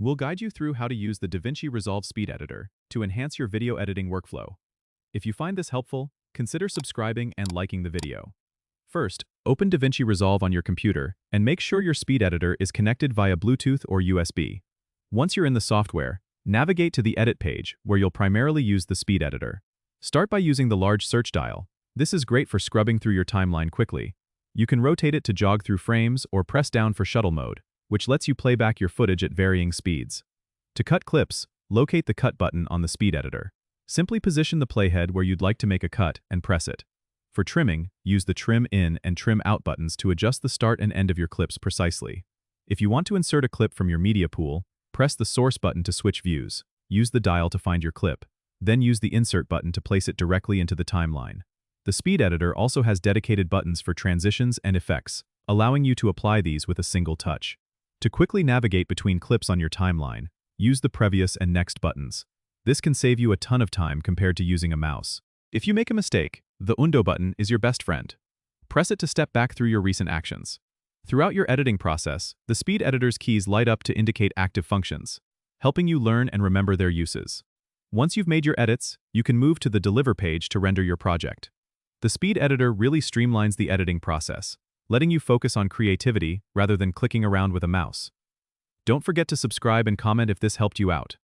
We'll guide you through how to use the DaVinci Resolve Speed Editor to enhance your video editing workflow. If you find this helpful, consider subscribing and liking the video. First, open DaVinci Resolve on your computer and make sure your speed editor is connected via Bluetooth or USB. Once you're in the software, navigate to the Edit page where you'll primarily use the speed editor. Start by using the large search dial. This is great for scrubbing through your timeline quickly. You can rotate it to jog through frames or press down for shuttle mode, which lets you play back your footage at varying speeds. To cut clips, locate the Cut button on the speed editor. Simply position the playhead where you'd like to make a cut and press it. For trimming, use the Trim In and Trim Out buttons to adjust the start and end of your clips precisely. If you want to insert a clip from your media pool, press the Source button to switch views. Use the dial to find your clip. Then use the Insert button to place it directly into the timeline. The speed editor also has dedicated buttons for transitions and effects, allowing you to apply these with a single touch. To quickly navigate between clips on your timeline, use the Previous and Next buttons. This can save you a ton of time compared to using a mouse. If you make a mistake, the Undo button is your best friend. Press it to step back through your recent actions. Throughout your editing process, the speed editor's keys light up to indicate active functions, helping you learn and remember their uses. Once you've made your edits, you can move to the Deliver page to render your project. The speed editor really streamlines the editing process, letting you focus on creativity rather than clicking around with a mouse. Don't forget to subscribe and comment if this helped you out.